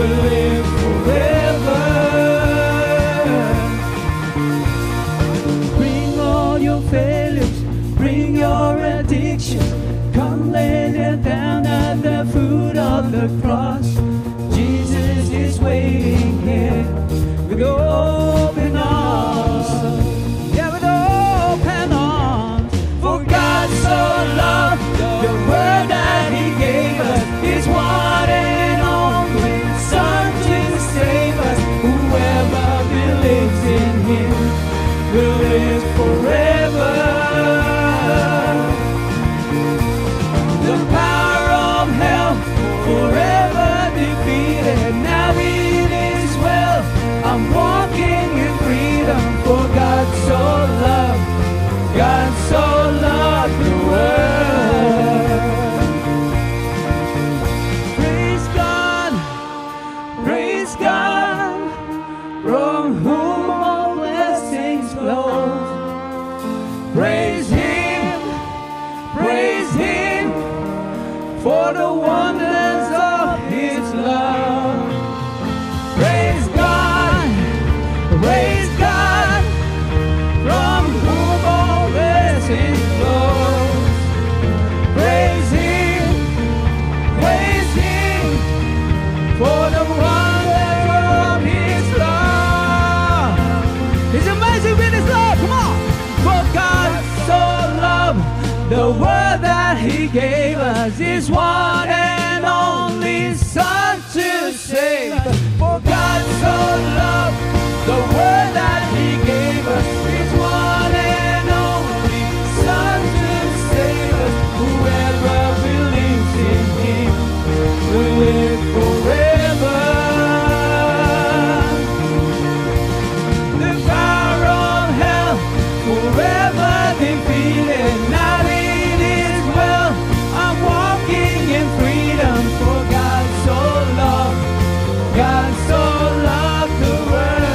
will live forever. Bring all your failures, bring your addictions. Come lay them down at the foot of the cross. Jesus is waiting here with open arms. Yeah, with open arms. For God so loved the world that He gave us His one and only Son to save us. Whoever believes in Him will live forever. The power of hell forever defeated. Now it is well. I'm walking in freedom. For God so loved the world. Praise God, from whom all blessings flow. Praise Him, for the wonders of His love. Praise God, from whom all blessings flow. Praise Him, for the wonders of His love. It's amazing with His love, come on! For God so loved the world that He gave us His one and only Son to save us. For God so loved the world that He gave us His one and only Son to save us. Whoever believes in Him will live forever. The power of hell forever defeated. Now it is well. I'm walking in freedom. For God so loved the world.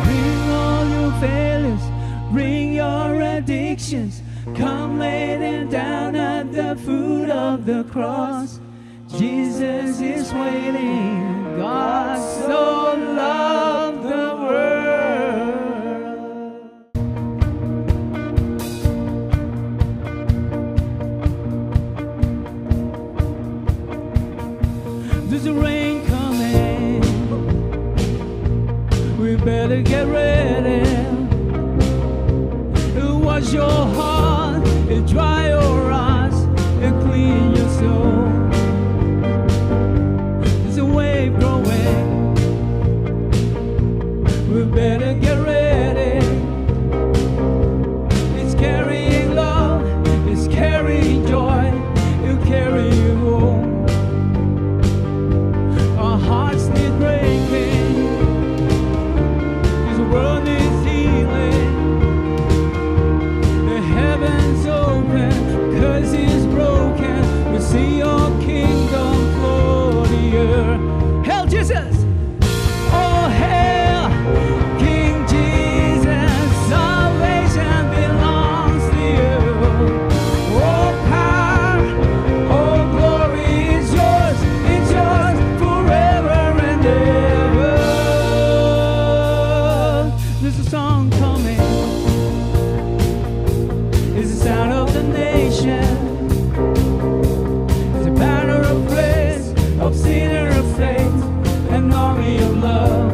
Bring all your failures, bring your addictions. Come lay them down at the foot of the cross. Jesus is waiting. God so loved the world. There's a rain coming. We better get ready. Wash your heart and dry your eyes and clean your soul. There's a wave growing. We better get ready. It's carrying love, it's carrying joy, it'll carry you home. Our hearts need breaking, this world needs healing. The heavens open, 'cause He's broken. We see your kingdom flow the earth. Hail Jesus! Oh, hail King Jesus! Salvation belongs to you. Oh, power, oh, glory is yours. It's yours forever and ever. There's a song coming. It's the sound of the nation. It's a banner of praise, of sinner of faith, an army of love.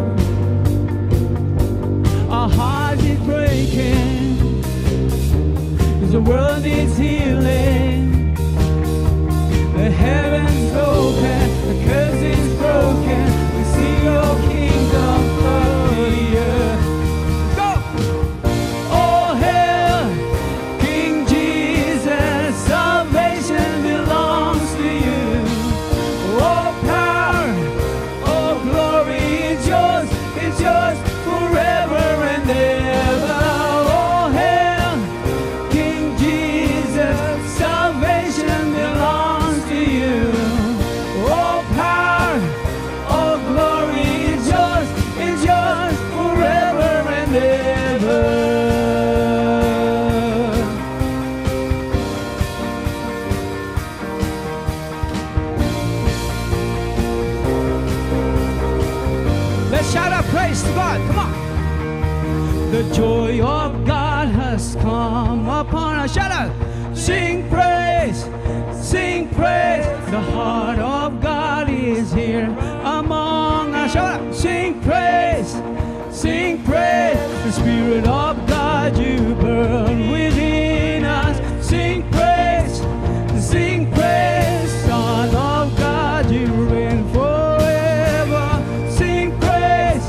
Our hearts is breaking, 'cause the world needs healing. The heavens open, the curse is broken. We see your kingdom flow the earth. Go! Oh, hail King Jesus, salvation belongs to you. Oh, power, oh, glory is yours forever and ever. Oh, hail King Jesus, salvation belongs to you. God. Come on. The joy of God has come upon us. Shout out. Sing praise. Sing praise. The heart of God is here among us. Shout out. Sing praise. Sing praise. The Spirit of God, you burn within us. Sing praise. Sing praise. Son of God, you reign forever. Sing praise.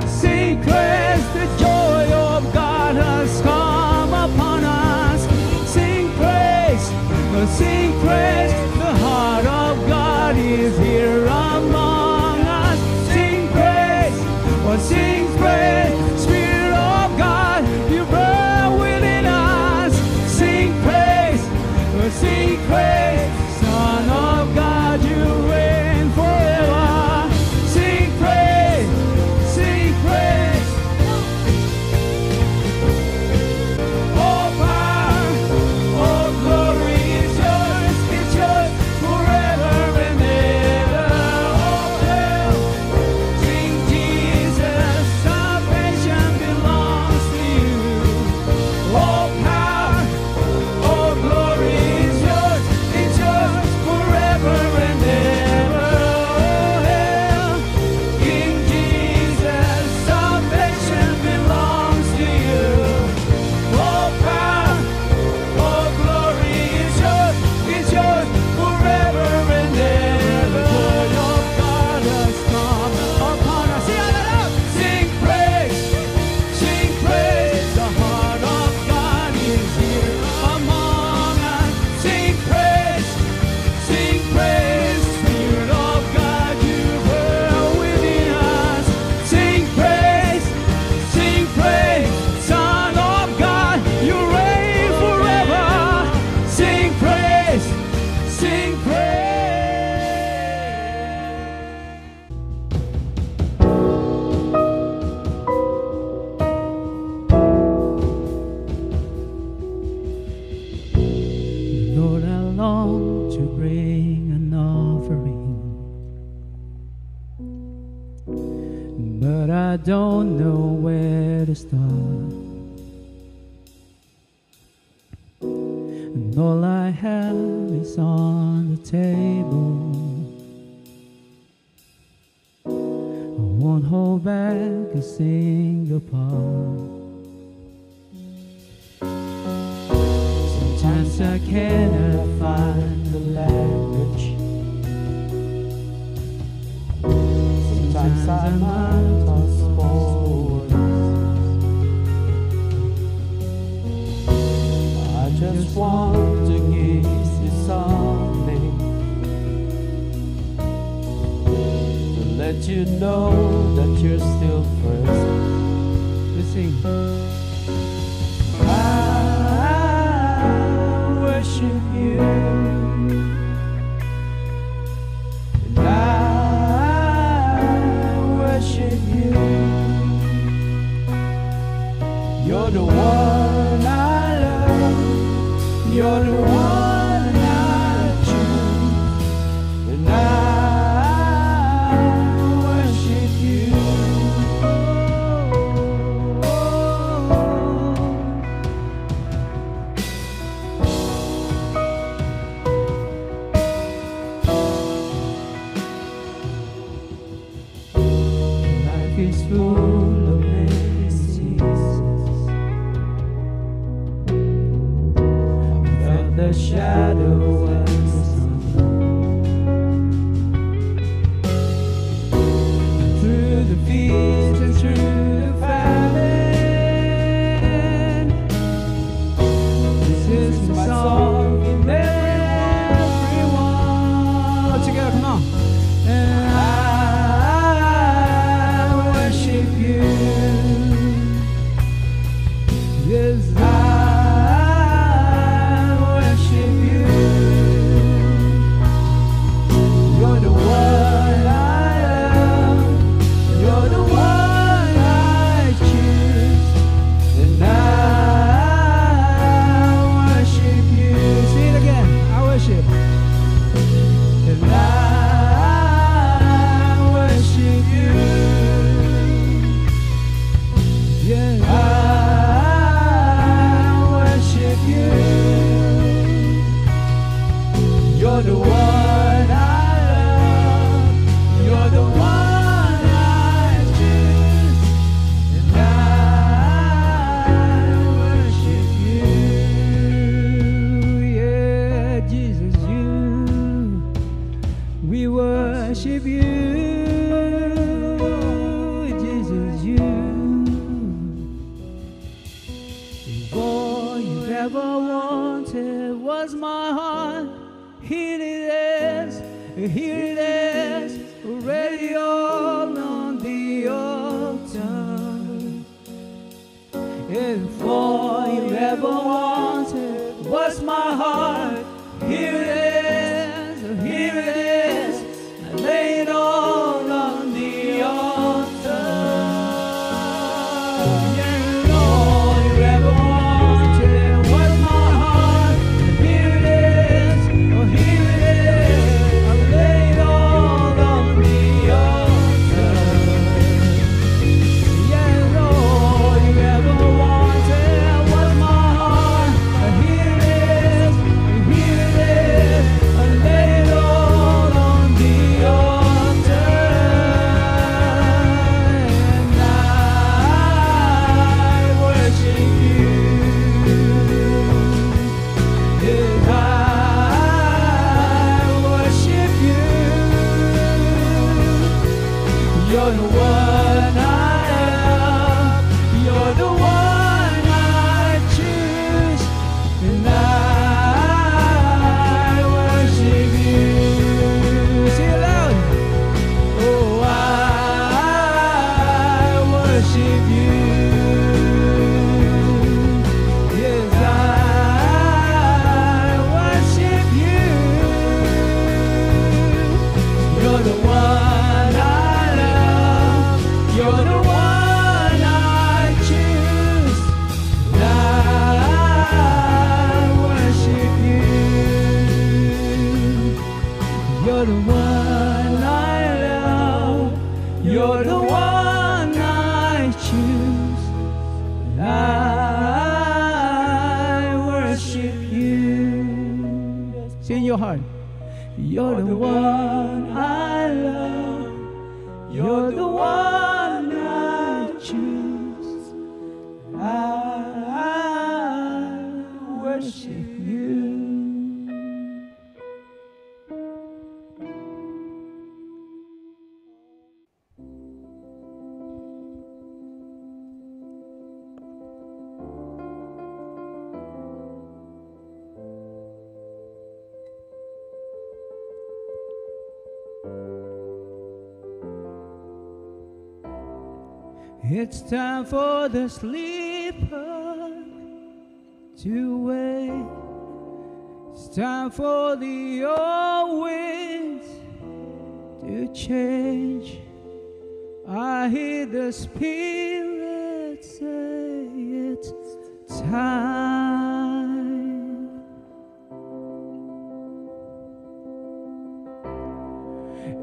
Sing praise. The joy of God has come upon us. Sing praise. Sing praise. The heart of God is here among us. Sing praise. Sing praise. Spirit of God, you burn within us. Sing praise. Sing praise. Son of God, you reign forever. Sing praise. Sing praise. All power, all glory is yours. It's yours forever and ever. All hail, King Jesus. Salvation belongs to you. All power, all glory is yours. It's yours forever and ever. All hail, King Jesus. Salvation belongs to you. All power, all glory is yours. It's yours forever and ever. The joy of God has come upon us. Sing it out. Sing praise. Sing praise. The heart of God is here among us. Sing praise. Sing praise. Spirit of God, you burn within us. Sing praise. Sing praise. Son of God, you reign forever. Sing praise. Sing praise. Lord, I long to bring an offering, but I don't know where to start. And all I have is on the table. I won't hold back a single part. Sometimes I cannot find the language. Sometimes I might toss forward. I just want to give you something to let you know that you're still first. Let's sing. I worship you. And I worship you. You're the one I love. You're the one I choose. And I worship you. Life is full of many seasons. Felt the shadow and the sun. Through the fields and through the famine, this is my song in everyone. All together, come on. And I worship you. Yes, I worship you. was my heart. Here it is, ready all on the altar. If all you ever wanted was my heart, here it is, I lay it all on the altar. And all you ever wanted was my heart, here it is, I lay it all on the altar. And all you ever wanted was my heart, here it is, I lay it all on the altar. And I worship you. Yes, I worship you. You're the one I love. You're the one I choose. And I worship you. Sing it loud. Oh, I worship you. Yes, I worship you. You're the one I love. You're the one I choose. And I worship you. You're the one I love. You're the one I choose. And I worship you. Sing in your heart. You're the one I love. You're the one I choose. I worship you. It's time for the sleeper to wake. It's time for the old winds to change. I hear the Spirit say it's time.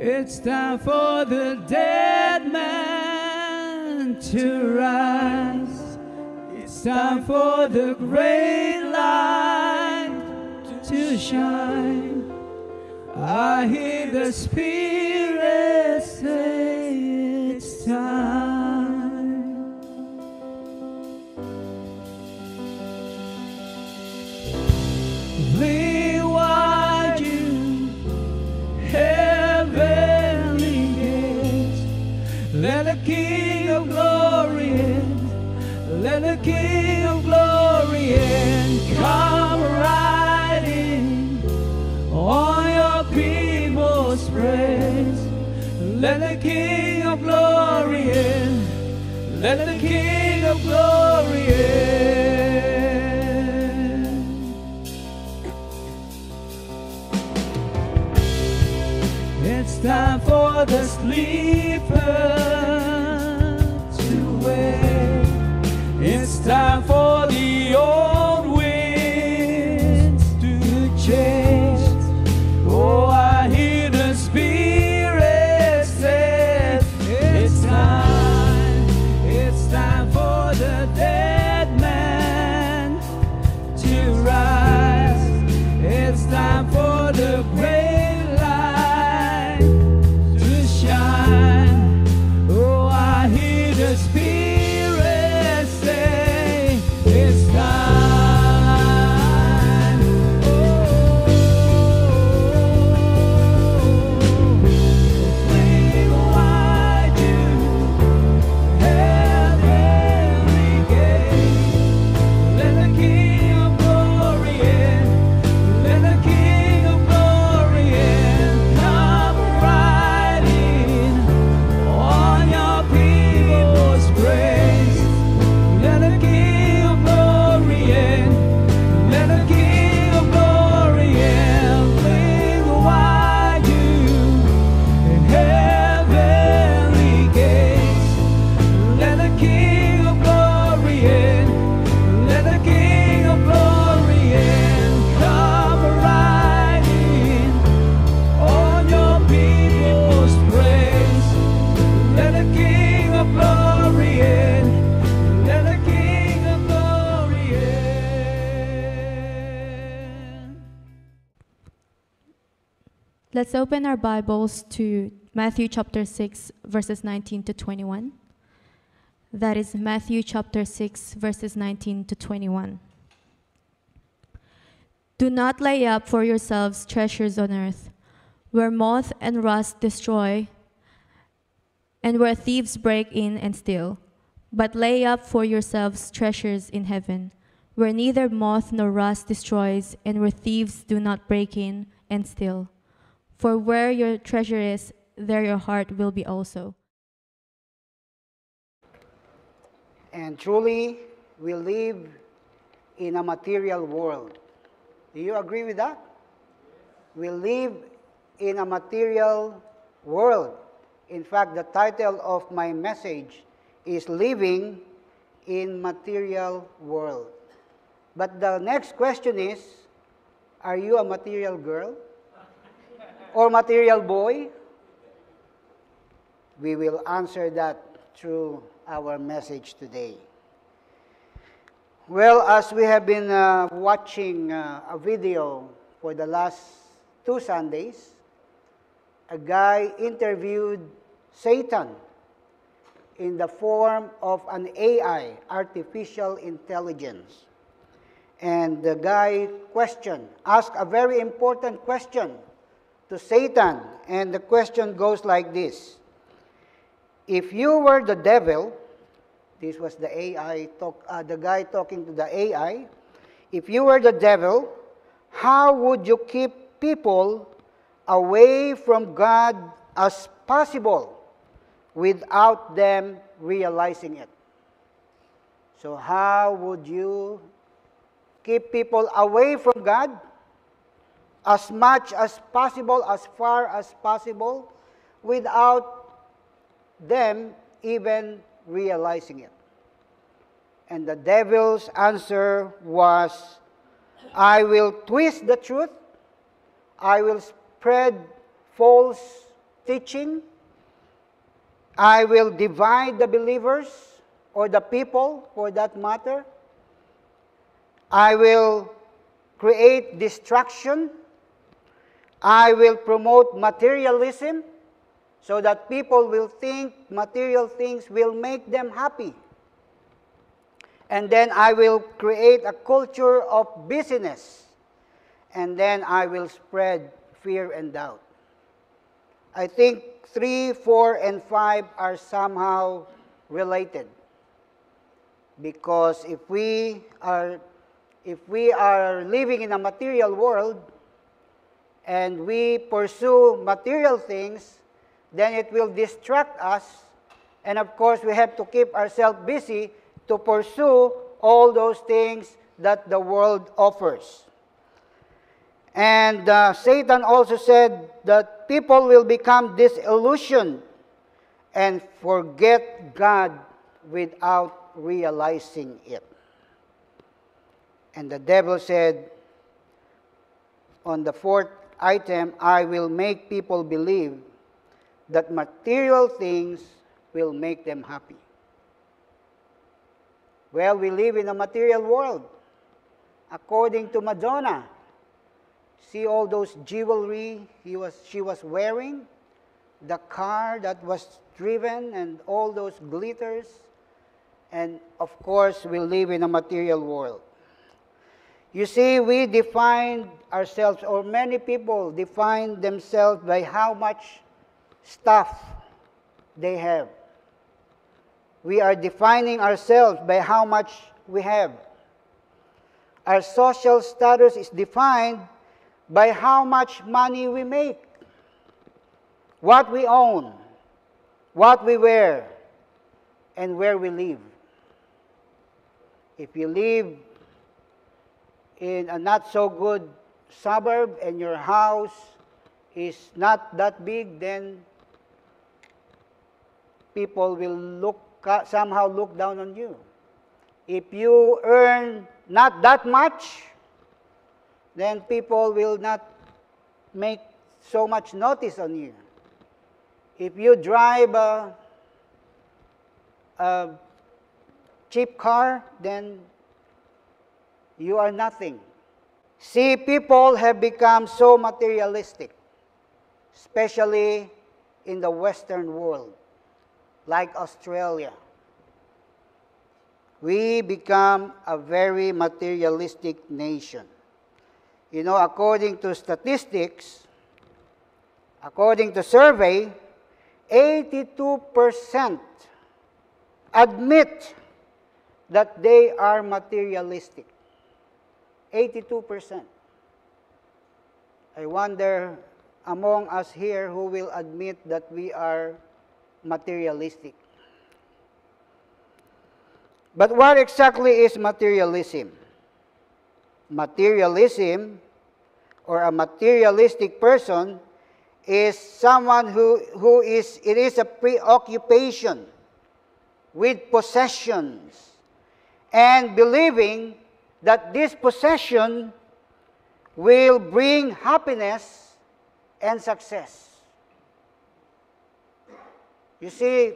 It's time for the dead man to rise. It's time for the great light to shine. I hear the Spirit say it's time. Flee wide you heavenly gates. Let the King of glory in. Let the King of glory in. Come riding on your people's praise. Let the King of glory in. Let the King of glory in. It's time for the sleeper to wake. It's time for the old winds to change. Oh, I hear the Spirit say it's time. It's time for the dead man to rise. It's time for the great light to shine. Oh, I hear the Spirit say Let's open our Bibles to Matthew chapter 6, verses 19 to 21. That is Matthew chapter 6, verses 19 to 21. Do not lay up for yourselves treasures on earth, where moth and rust destroy, and where thieves break in and steal. But lay up for yourselves treasures in heaven, where neither moth nor rust destroys, and where thieves do not break in and steal. For where your treasure is, there your heart will be also. And truly, we live in a material world. Do you agree with that? We live in a material world. In fact, the title of my message is Living in Material World. But the next question is, are you a material girl? Or material boy? We will answer that through our message today. Well, as we have been watching a video for the last 2 Sundays, a guy interviewed Satan in the form of an AI, artificial intelligence. And the guy asked a very important question to Satan, and the question goes like this. If you were the devil, this was the AI, the guy talking to the AI, if you were the devil, how would you keep people away from God as possible without them realizing it? So how would you keep people away from God as much as possible, as far as possible, without them even realizing it? And the devil's answer was, I will twist the truth, I will spread false teaching, I will divide the believers, or the people for that matter, I will create distraction, I will promote materialism, so that people will think material things will make them happy. And then I will create a culture of busyness. And then I will spread fear and doubt. I think 3, 4, and 5 are somehow related. Because if we are living in a material world and we pursue material things, then it will distract us. And of course, we have to keep ourselves busy to pursue all those things that the world offers. And Satan also said that people will become disillusioned and forget God without realizing it. And the devil said, on the 4th item, I will make people believe that material things will make them happy. Well, we live in a material world. According to Madonna, see all those jewelry she was wearing, the car that was driven, and all those glitters. And of course, we live in a material world. You see, we define ourselves, or many people define themselves by how much stuff they have. We are defining ourselves by how much we have. Our social status is defined by how much money we make, what we own, what we wear, and where we live. If you live in a not so good suburb and your house is not that big, then people will somehow look down on you. If you earn not that much, then people will not make so much notice on you. If you drive a cheap car, then you are nothing. See, people have become so materialistic. especially in the Western world, like Australia. We become a very materialistic nation. You know, according to statistics, according to survey, 82% admit that they are materialistic. 82%. I wonder among us here who will admit that we are materialistic. But what exactly is materialism? Materialism, or a materialistic person, is someone it is a preoccupation with possessions and believing that this possession will bring happiness and success. You see,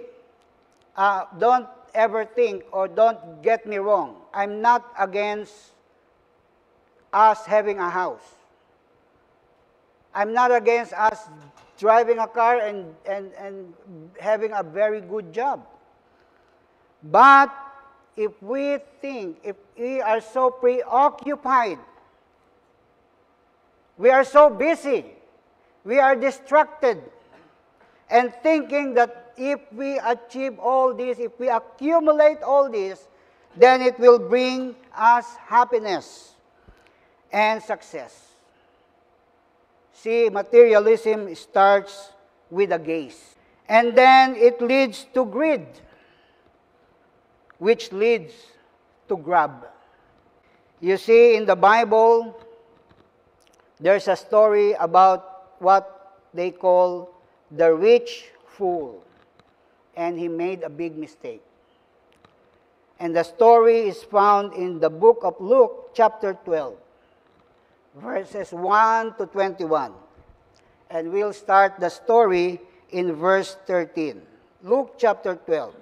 don't ever think, or don't get me wrong, I'm not against us having a house. I'm not against us driving a car and having a very good job. But if we are so preoccupied, we are so busy, we are distracted, and thinking that if we achieve all this, if we accumulate all this, then it will bring us happiness and success. See, materialism starts with a gaze. And then it leads to greed, which leads to grab. You see, in the Bible, there's a story about what they call the rich fool. And he made a big mistake. And the story is found in the book of Luke, chapter 12, verses 1 to 21. And we'll start the story in verse 13. Luke chapter 12.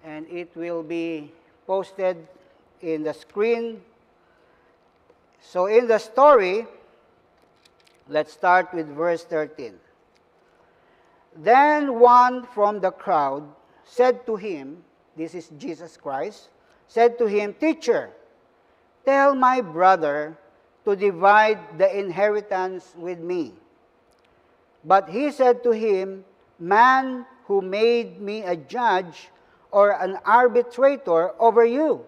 And it will be posted in the screen. So in the story, let's start with verse 13. Then one from the crowd said to him, this is Jesus Christ, said to him, "Teacher, tell my brother to divide the inheritance with me." But he said to him, "Man, who made me a judge or an arbitrator over you?"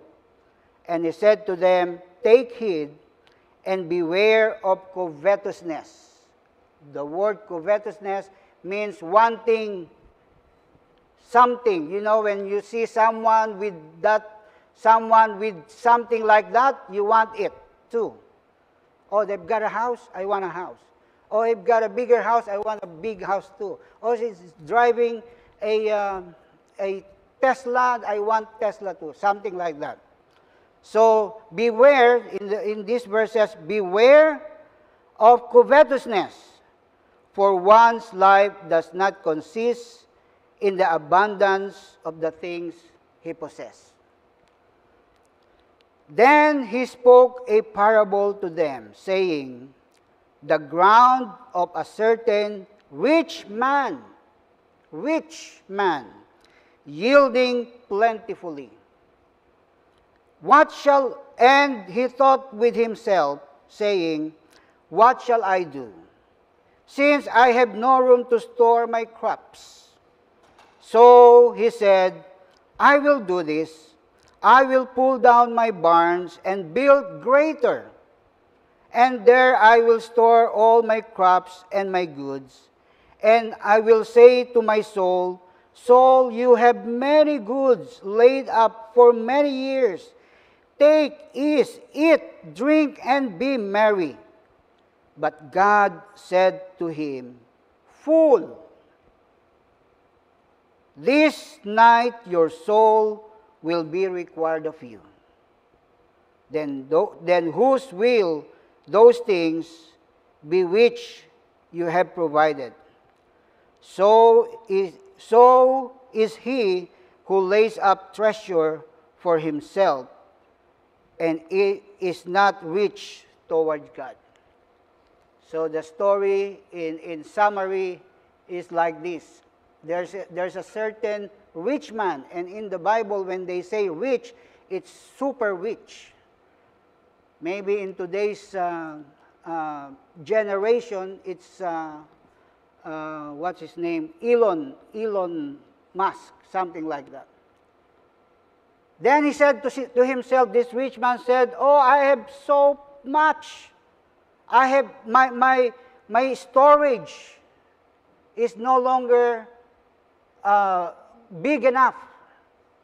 And he said to them, "Take heed and beware of covetousness." The word covetousness means wanting something. You know, when you see someone with something like that, you want it too. Oh, they've got a house, I want a house. Oh, they've got a bigger house, I want a big house too. Oh, she's driving a Tesla, I want Tesla too. Something like that. So beware, in these verses, beware of covetousness, for one's life does not consist in the abundance of the things he possesses. Then he spoke a parable to them, saying, "The ground of a certain rich man, yielding plentifully. And he thought with himself, saying, What shall I do, since I have no room to store my crops? So he said, I will do this. I will pull down my barns and build greater, and there I will store all my crops and my goods. And I will say to my soul, Soul, you have many goods laid up for many years. Take, eat, drink, and be merry. But God said to him, Fool, this night your soul will be required of you. Then whose will those things be which you have provided? So is he who lays up treasure for himself and is not rich toward God. So the story in summary is like this. There's a certain rich man, and in the Bible, when they say rich, it's super rich. Maybe in today's generation, it's, what's his name? Elon Musk, something like that. Then he said to himself, this rich man said, oh, I have so much. I have, my storage is no longer big enough.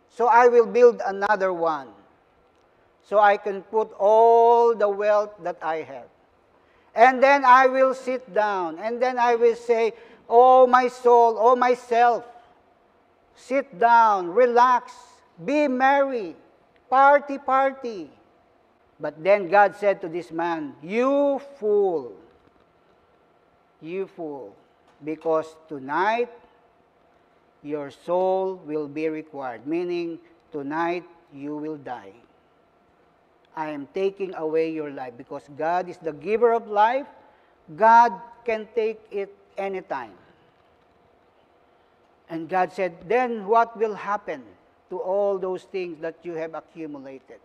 So I will build another one. So I can put all the wealth that I have. And then I will sit down. And then I will say, oh, my soul, oh, myself, sit down, relax, be merry, party, party. But then God said to this man, you fool, because tonight your soul will be required, meaning tonight you will die. I am taking away your life because God is the giver of life. God can take it anytime. And God said, then what will happen to all those things that you have accumulated?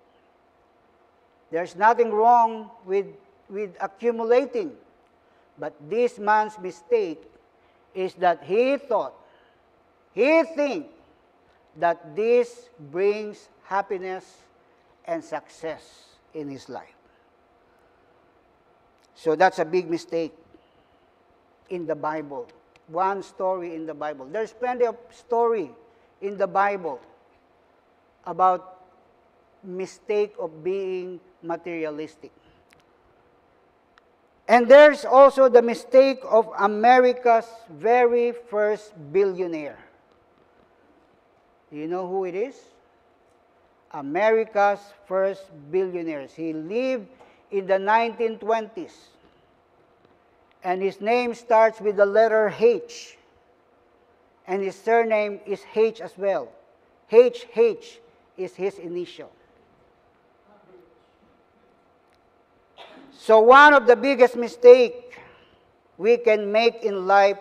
There's nothing wrong with accumulating. But this man's mistake is that he thinks that this brings happiness and success in his life. So that's a big mistake in the Bible. One story in the Bible. There's plenty of story in the Bible about mistake of being materialistic. And there's also the mistake of America's very first billionaire. Do you know who it is? America's first billionaire. He lived in the 1920s. And his name starts with the letter H. And his surname is H as well. H is his initial. So one of the biggest mistakes we can make in life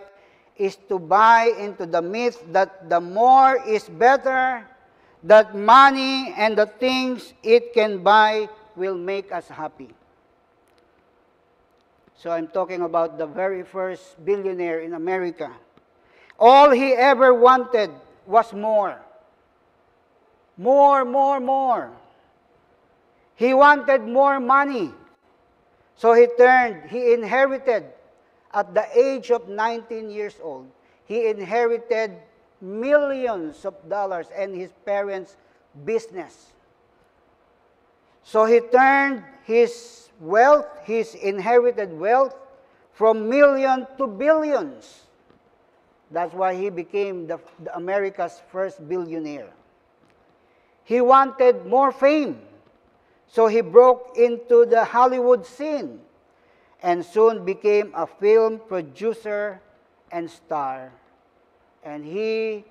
is to buy into the myth that the more is better, that money and the things it can buy will make us happy. So I'm talking about the very first billionaire in America. All he ever wanted was more. More. He wanted more money. So he inherited, at the age of 19 years old, he inherited millions of dollars and his parents' business. So he turned his wealth, his inherited wealth, from millions to billions. That's why he became the America's first billionaire. He wanted more fame. So he broke into the Hollywood scene and soon became a film producer and star. And he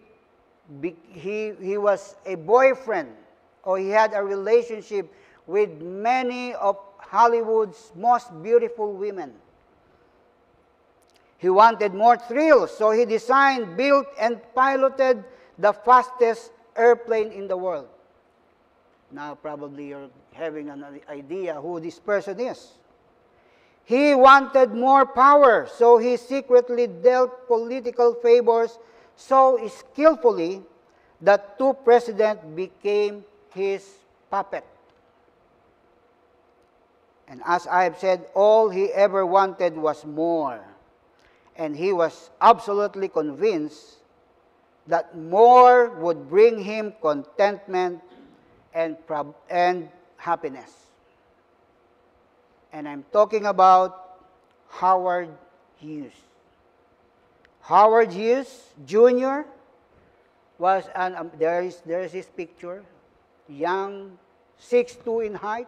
was a boyfriend, or he had a relationship with many of Hollywood's most beautiful women. He wanted more thrills, so he designed, built, and piloted the fastest airplane in the world. Now probably you're having an idea who this person is. He wanted more power, so he secretly dealt political favors so skillfully that two presidents became his puppet. And as I have said, all he ever wanted was more. And he was absolutely convinced that more would bring him contentment and happiness. And I'm talking about Howard Hughes. Howard Hughes Jr. was there is his picture, young, 6'2" in height,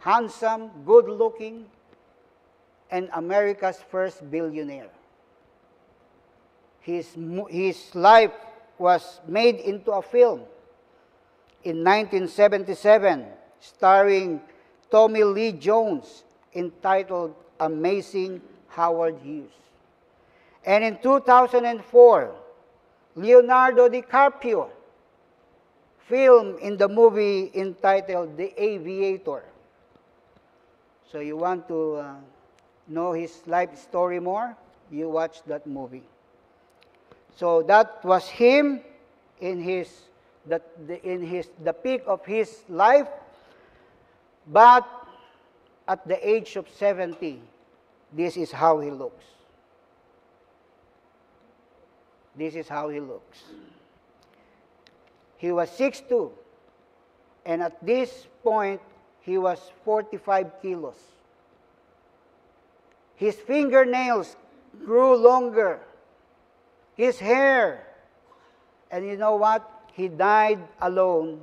handsome, good-looking, and America's first billionaire. His life was made into a film in 1977, starring Tommy Lee Jones entitled Amazing Howard Hughes. And in 2004, Leonardo DiCaprio filmed in the movie entitled The Aviator. So you want to know his life story more? You watch that movie. So that was him in the peak of his life, but at the age of 70, this is how he looks. This is how he looks. He was 6'2", and at this point, he was 45 kilos. His fingernails grew longer. His hair. And you know what? He died alone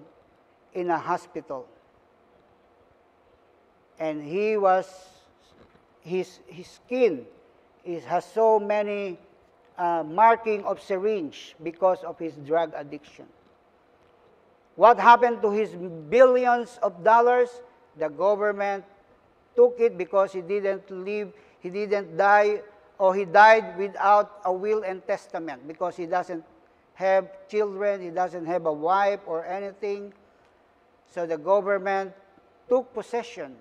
in a hospital. And his skin has so many marking of syringe because of his drug addiction. What happened to his billions of dollars? The government took it because he didn't die, or he died without a will and testament because he doesn't have children, he doesn't have a wife or anything. So the government took possession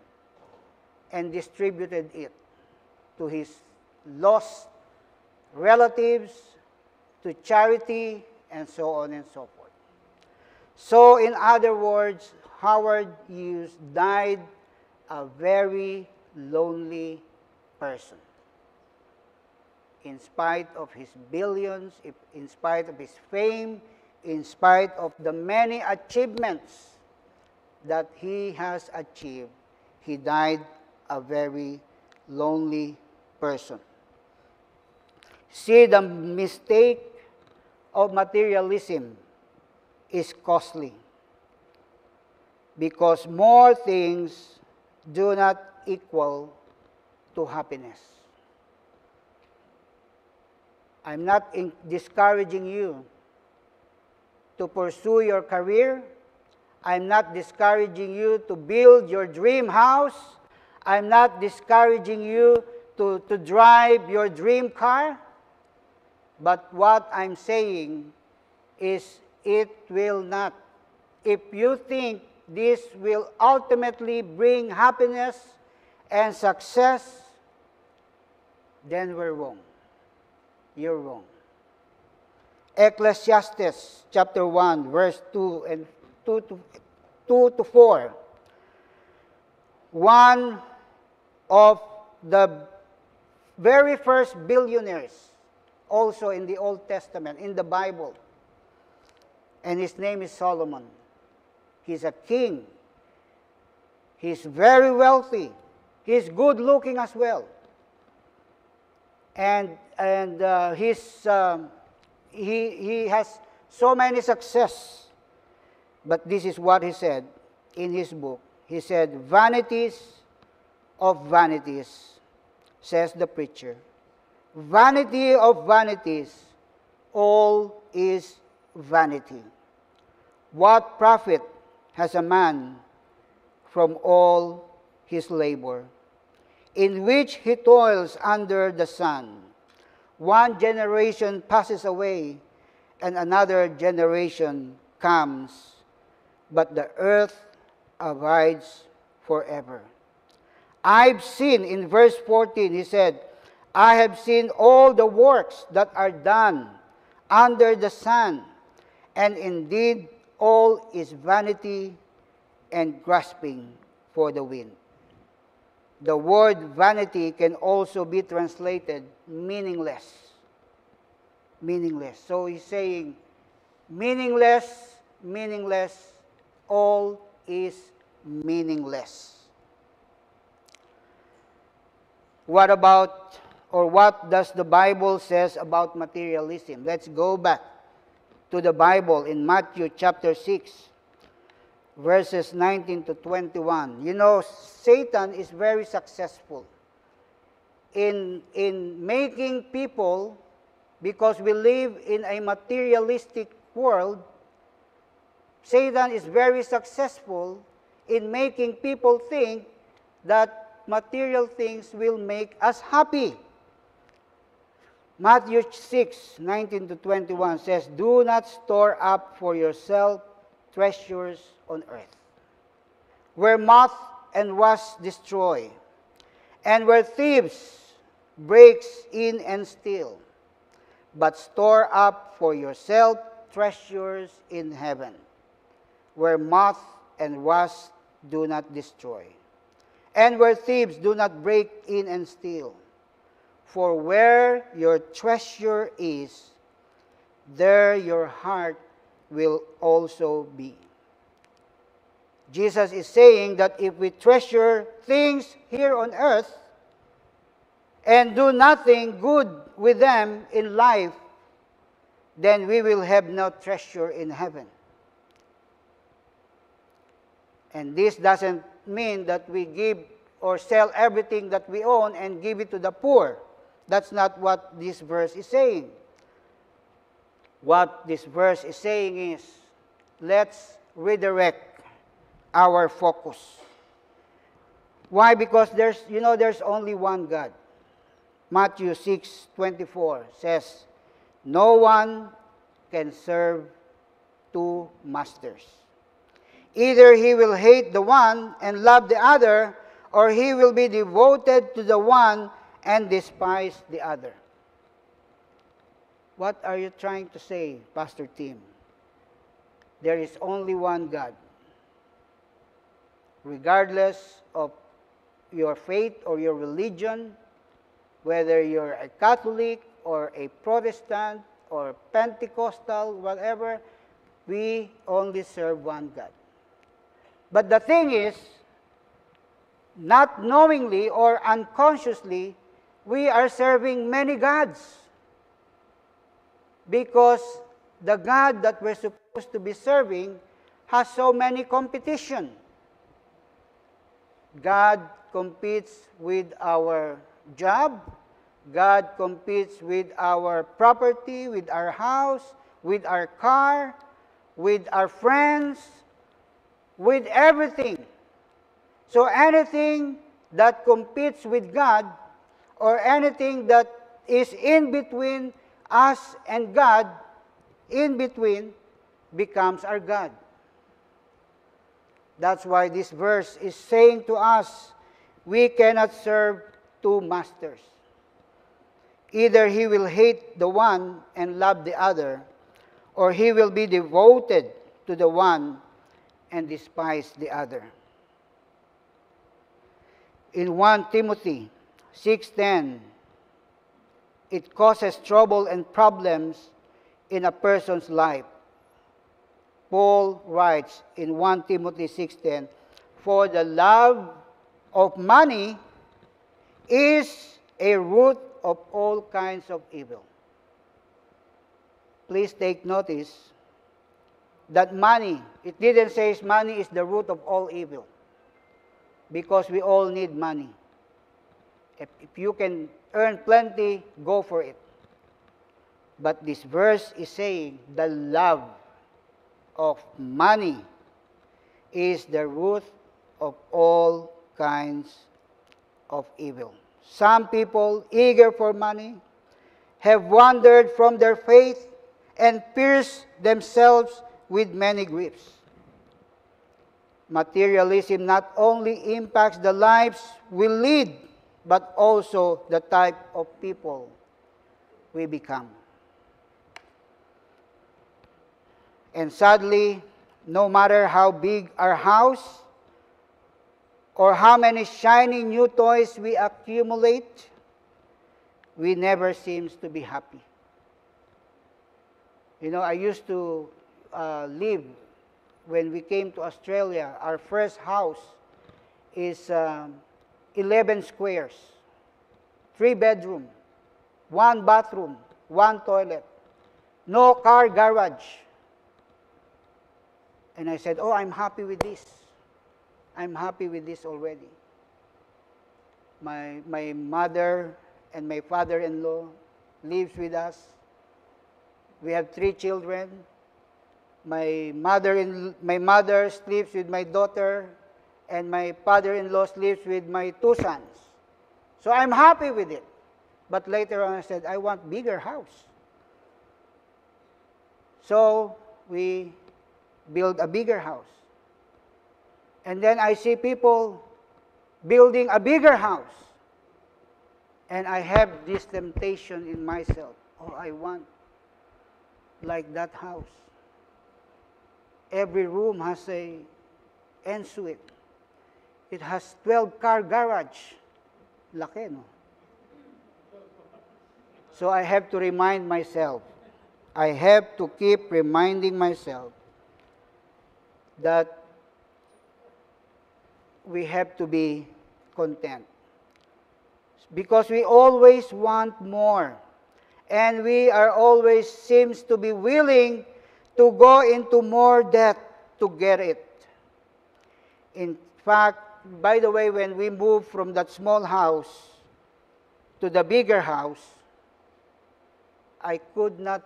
and distributed it to his lost relatives, to charity, and so on and so forth. So in other words, Howard Hughes died a very lonely person. In spite of his billions, in spite of his fame, in spite of the many achievements that he has achieved, he died a very lonely person. See, the mistake of materialism is costly because more things do not equal to happiness. I'm not discouraging you to pursue your career. I'm not discouraging you to build your dream house. I'm not discouraging you to drive your dream car. But what I'm saying is it will not. If you think this will ultimately bring happiness and success, then we're wrong. You're wrong. Ecclesiastes chapter 1, verse 2 to 4. One of the very first billionaires, also in the Old Testament, in the Bible, and his name is Solomon. He's a king. He's very wealthy. He's good looking as well. And he has so many success. But this is what he said in his book. He said, "Vanities of vanities," says the preacher. "Vanity of vanities, all is vanity. What profit has a man from all his labor, in which he toils under the sun? One generation passes away, and another generation comes, but the earth abides forever." I've seen, in verse 14, he said, "I have seen all the works that are done under the sun, and indeed all is vanity and grasping for the wind." The word vanity can also be translated meaningless. Meaningless. So he's saying, meaningless, meaningless, all is meaningless. What about, or what does the Bible says about materialism? Let's go back to the Bible in Matthew chapter 6, verses 19 to 21. You know, Satan is very successful in making people, because we live in a materialistic world, Satan is very successful in making people think that material things will make us happy. Matthew 6:19 to 21 says, "Do not store up for yourself treasures on earth, where moth and rust destroy, and where thieves breaks in and steal. But store up for yourself treasures in heaven, where moth and rust do not destroy, and where thieves do not break in and steal. For where your treasure is, there your heart will also be." Jesus is saying that if we treasure things here on earth and do nothing good with them in life, then we will have no treasure in heaven. And this doesn't mean that we give or sell everything that we own and give it to the poor. That's not what this verse is saying. What this verse is saying is, let's redirect our focus. Why? Because there's only one God. Matthew 6:24 says, "No one can serve two masters. Either he will hate the one and love the other, or he will be devoted to the one and despise the other." What are you trying to say, Pastor Tim? There is only one God. Regardless of your faith or your religion, whether you're a Catholic or a Protestant or Pentecostal, whatever, we only serve one God. But the thing is, not knowingly or unconsciously, we are serving many gods. Because the God that we're supposed to be serving has so many competition. God competes with our job. God competes with our property, with our house, with our car, with our friends, with everything. So anything that competes with God, or anything that is in between us and God, in between, becomes our God. That's why this verse is saying to us, we cannot serve two masters. Either he will hate the one and love the other, or he will be devoted to the one and despise the other. In 1 Timothy 6:10, it causes trouble and problems in a person's life. Paul writes in 1 Timothy 6:10, "For the love of money is a root of all kinds of evil." Please take notice that money, it didn't say money is the root of all evil, because we all need money. If you can earn plenty, go for it. But this verse is saying the love of money is the root of all kinds of evil. Some people, eager for money, have wandered from their faith and pierced themselves with many griefs. Materialism not only impacts the lives we lead, but also the type of people we become. And sadly, no matter how big our house or how many shiny new toys we accumulate, we never seem to be happy. You know, I used to live, when we came to Australia, our first house is 11 squares, 3 bedroom, 1 bathroom, 1 toilet, no car garage. And I said, oh, I'm happy with this. I'm happy with this already. My mother and my father-in-law lives with us. We have 3 children. My mother sleeps with my daughter and my father-in-law lives with my two sons. So I'm happy with it. But later on I said, I want bigger house. So we build a bigger house. And then I see people building a bigger house. And I have this temptation in myself. Oh, I want like that house. Every room has a ensuite. It has 12-car garage. Laki, no? So I have to remind myself, I have to keep reminding myself that we have to be content. Because we always want more. And we are always seems to be willing to go into more debt to get it. In fact, by the way, when we moved from that small house to the bigger house, I could not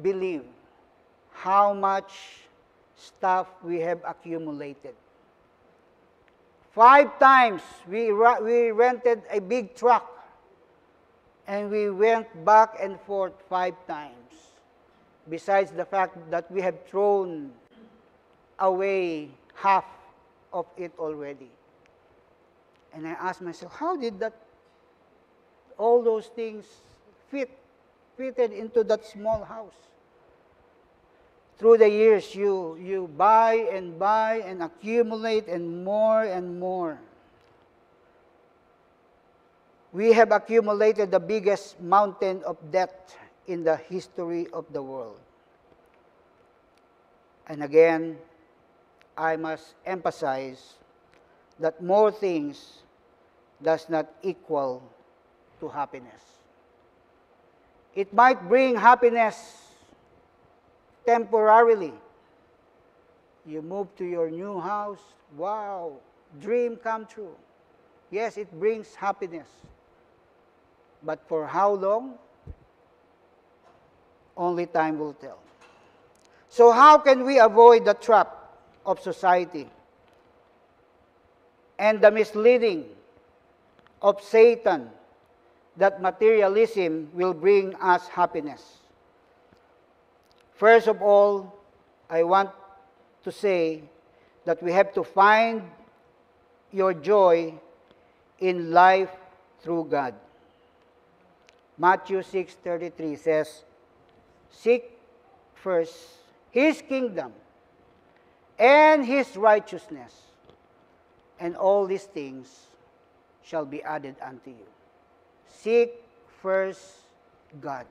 believe how much stuff we have accumulated. 5 times we rented a big truck, and we went back and forth 5 times. Besides the fact that we have thrown away half of it already. And I asked myself, how did that, all those things fitted into that small house? Through the years, you buy and accumulate and more. We have accumulated the biggest mountain of debt in the history of the world. And again, I must emphasize that more things does not equal to happiness. It might bring happiness temporarily. You move to your new house, wow, dream come true. Yes, it brings happiness. But for how long? Only time will tell. So how can we avoid the trap of society and the misleading of Satan that materialism will bring us happiness? First of all, I want to say that we have to find your joy in life through God. Matthew 6:33 says, "Seek first His kingdom and His righteousness, and all these things shall be added unto you." Seek first God.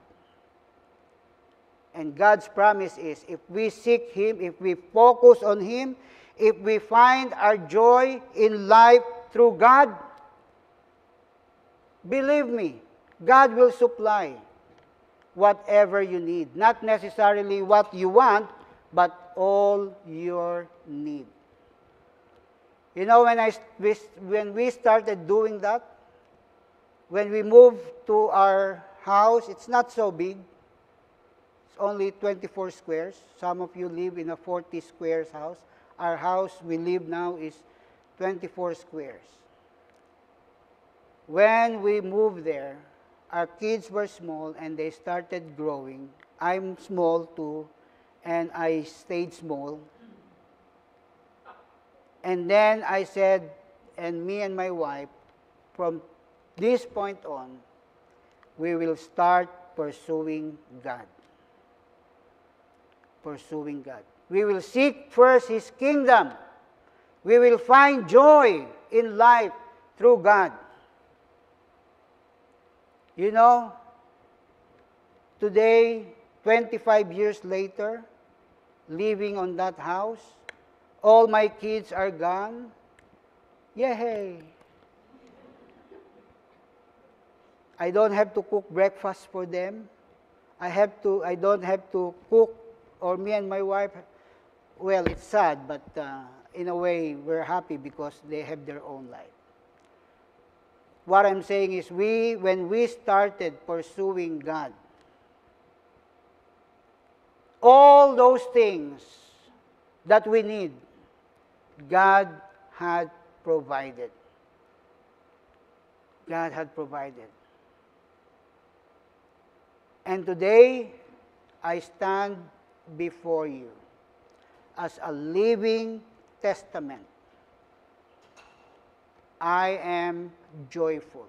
And God's promise is, if we seek Him, if we focus on Him, if we find our joy in life through God, believe me, God will supply whatever you need. Not necessarily what you want, but all your need. You know, when we started doing that, when we moved to our house, it's not so big. It's only 24 squares. Some of you live in a 40 squares house. Our house we live now is 24 squares. When we moved there, our kids were small and they started growing. I'm small too, and I stayed small. And then I said, and me and my wife, from this point on, we will start pursuing God. Pursuing God. We will seek first His kingdom. We will find joy in life through God. You know, today, 25 years later, living on that house, all my kids are gone. Yay! I don't have to cook breakfast for them. I don't have to cook, or me and my wife, well, it's sad, but in a way, we're happy because they have their own life. What I'm saying is, when we started pursuing God, all those things that we need, God had provided. God had provided. And today, I stand before you as a living testament. I am joyful.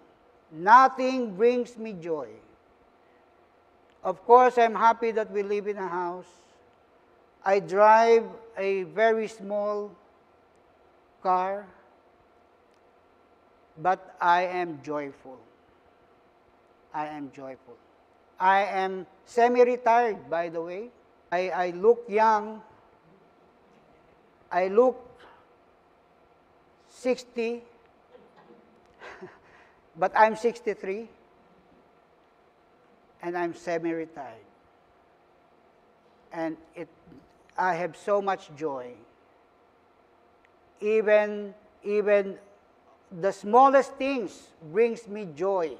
Nothing brings me joy. Of course, I'm happy that we live in a house. I drive a very small car, but I am joyful. I am joyful. I am semi-retired, by the way. I look young. I look 60, but I'm 63, and I'm semi-retired. And I have so much joy. Even the smallest things brings me joy.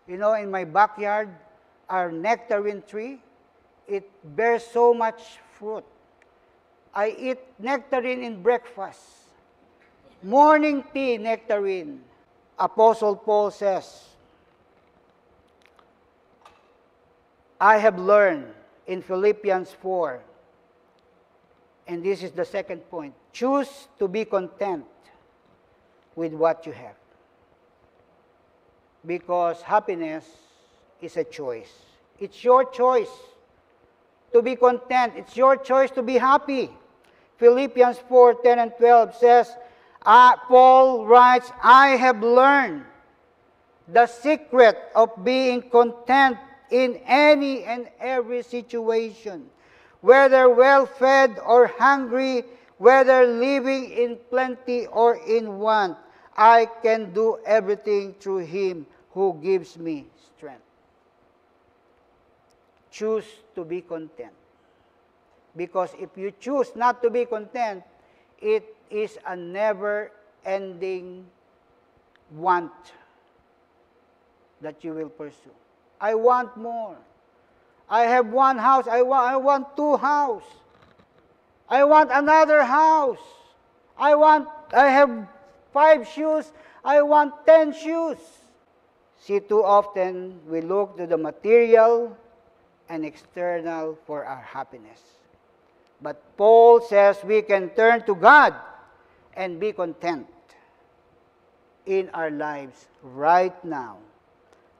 You know, in my backyard, our nectarine tree, it bears so much fruit. I eat nectarine in breakfast. Morning tea, nectarine. Apostle Paul says, I have learned in Philippians 4, and this is the second point, choose to be content with what you have. Because happiness is a choice. It's your choice to be content. It's your choice to be happy. Philippians 4:10 and 12 says, Paul writes, I have learned the secret of being content in any and every situation, whether well-fed or hungry, whether living in plenty or in want. I can do everything through Him who gives me strength. Choose to be content. Because if you choose not to be content, it is a never-ending want that you will pursue. I want more. I have one house. I want two houses. I want another house. I have 5 shoes. I want 10 shoes. See, too often we look to the material and external for our happiness. But Paul says we can turn to God and be content in our lives right now,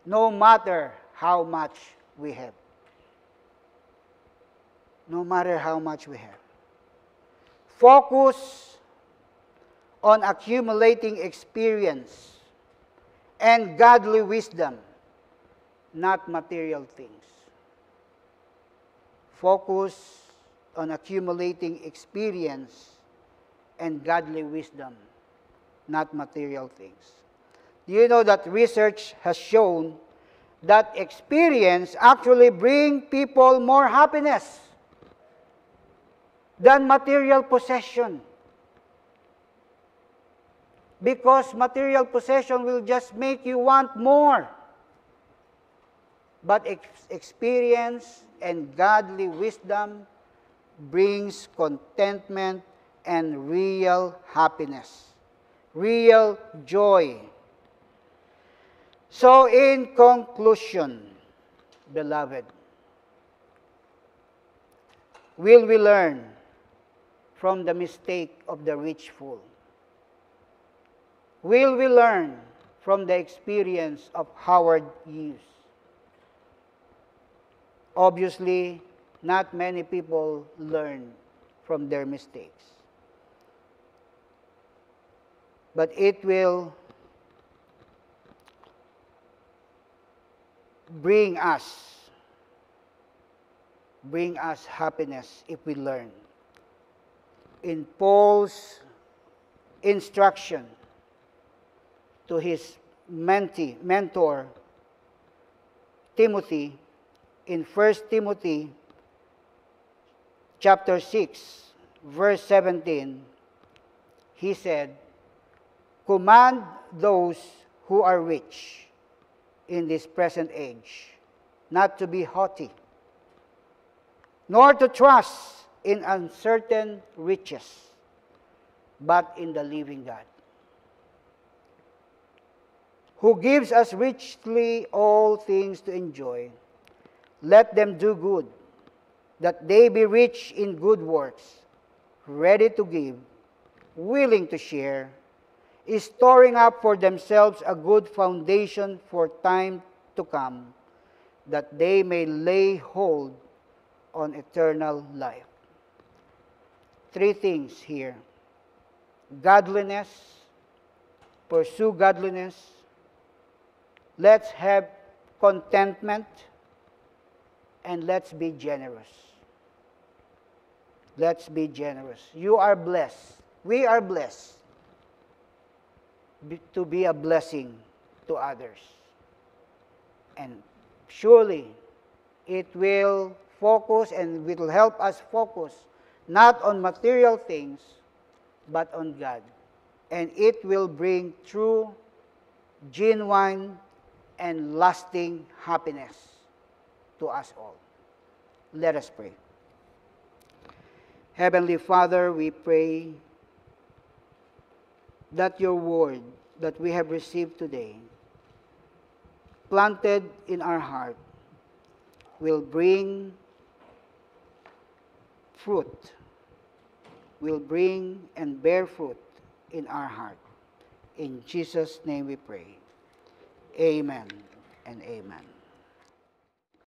no matter how much we have. No matter how much we have. Focus on accumulating experience and godly wisdom, not material things. Focus on accumulating experience and godly wisdom, not material things. Do you know that research has shown that experience actually brings people more happiness than material possession? Because material possession will just make you want more. But experience and godly wisdom brings contentment and real happiness, real joy. So in conclusion, beloved, will we learn from the mistake of the rich fool? Will we learn from the experience of Howard Hughes? Obviously, not many people learn from their mistakes. But it will bring us happiness if we learn. In Paul's instruction to his mentor, Timothy, in 1 Timothy chapter 6, verse 17, he said, command those who are rich in this present age not to be haughty, nor to trust in uncertain riches, but in the living God, who gives us richly all things to enjoy. Let them do good, that they be rich in good works, ready to give, willing to share, storing up for themselves a good foundation for time to come, that they may lay hold on eternal life. Three things here: godliness, pursue godliness, let's have contentment, and let's be generous. Let's be generous. You are blessed. We are blessed to be a blessing to others. And surely it will focus and it will help us focus not on material things, but on God. And it will bring true, genuine, and lasting happiness to us all. Let us pray. Heavenly Father, we pray that your word that we have received today, planted in our heart, will bring fruit, will bring and bear fruit in our heart. In Jesus' name we pray. Amen and amen.